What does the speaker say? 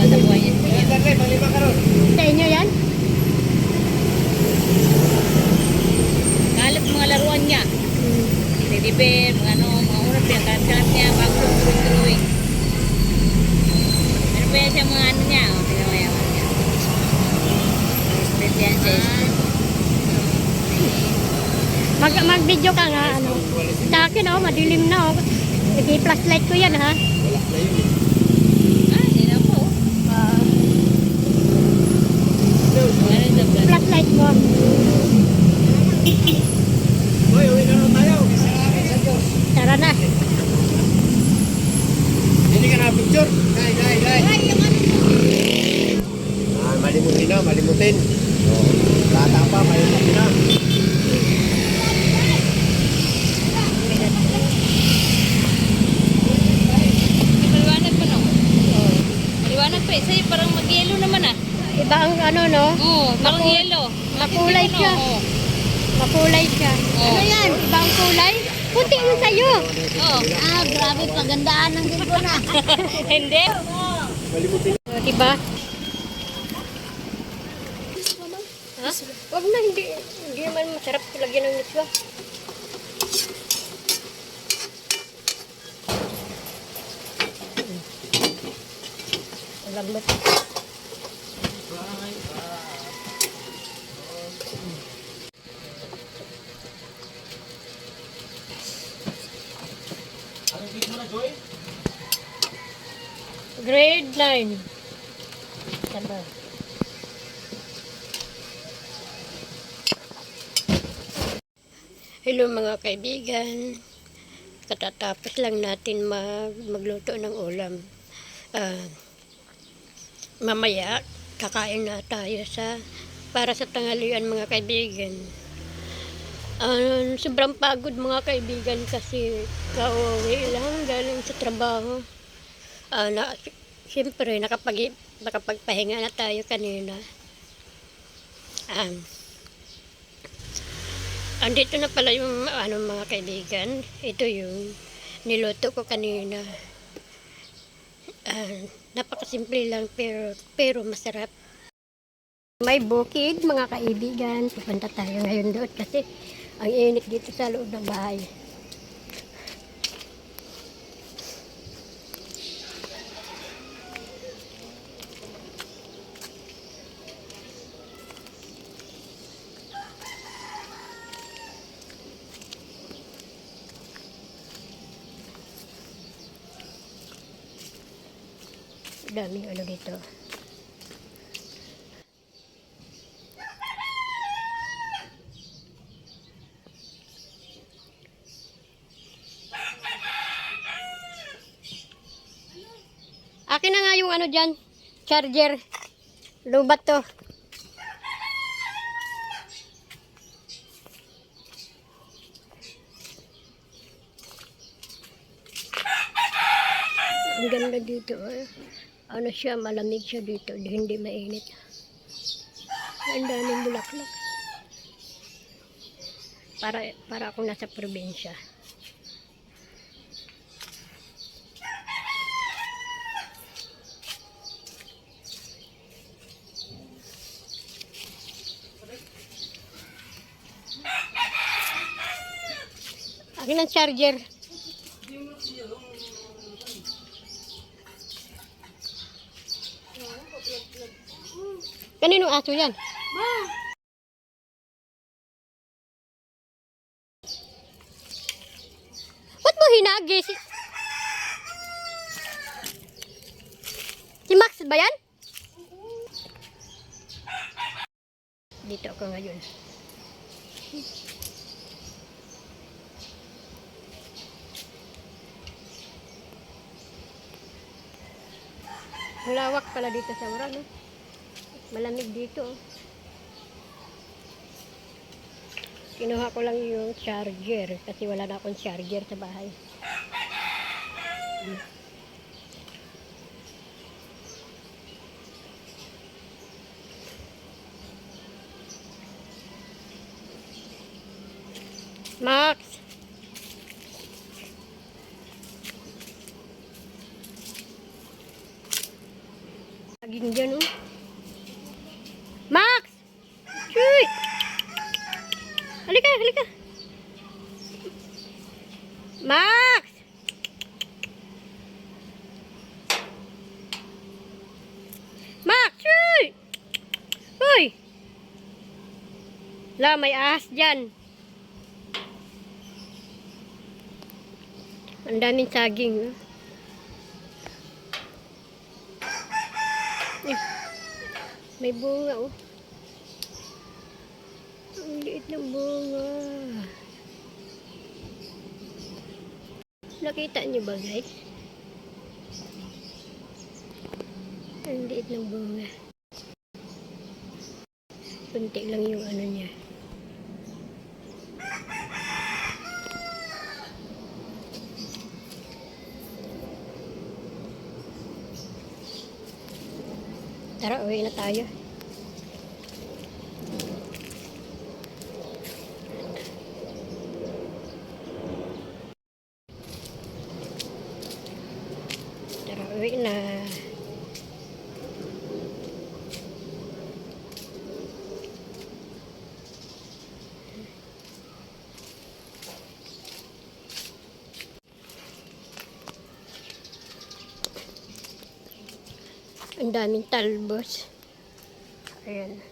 sa buhay niya. Sa inyo yan? Kalat mga laruan niya. Teddy bear, mga ano, mga urap yan. Kalat niya, bago drawing. Meron pa yan siya mga ano niya. O, tingnan mo yan. Split yan siya. Mag-video ka nga, ano. Sa akin, oh, madilim na, oh. Nag-flashlight ko yan, ha? Hindi na po. Flashlight mo. Tara na. Hindi ka na picture. Gay. Malimutin na, malimutin. Lata pa, malimutin na. Maliwanag pa, no? Maliwanag pa. Sa'yo parang mag-yellow naman, ah. Iba ang ano, no? Oo, parang yellow. Makulay siya. Oo. Makulay siya. Oo. Ano yan? Ibang kulay? Puti yun sa'yo. Oo. Grabe, pagandaan ng gusto na. Hindi. Malimutin. Diba? Ha? Wag na, hindi naman masarap lagyan ng nitwa. Lagmat. Grade 9. Tama. Hello mga kaibigan. Katatapos lang natin magluto ng ulam. Mamaya kakain na tayo para sa tanghalian mga kaibigan. Sobrang pagod mga kaibigan kasi kauwi lang galing sa trabaho. Siyempre nakapagpahinga na tayo kanina. Andito na pala yung mga kaibigan. Ito yung niluto ko kanina. Napakasimple lang pero masarap. May bukid mga kaibigan. Pupunta tayo ngayon doon kasi ang init dito sa loob ng bahay. Daming ano dito. Akin na nga yung ano dyan, charger. Lubat to. Ang ganda dito. Ano siya, malamig siya dito, hindi mainit. Ang daming bulaklak. Para akong nasa probinsya. Akin ang charger. Kaninong aso yan? Ba't mo hinagis? Si Max ba yan? Dito ako ngayon. Malawak pala dito sa Ura, no? Malamig dito. Kinuha ko lang yung charger kasi wala na akong charger sa bahay. Max! saging dyan, oh. Max! Chuy! Halika, halika. Max! Max! Chuy! Uy! La, may ahas dyan. Ang daming saging, oh. May bunga, oh. Ang liit ng bunga. Nakita niyo ba, guys? Ang liit ng bunga. Kunti lang yung ano niya. Tara, uwi na tayo. Tara, uwi na. Ang daming talbos. Ayan.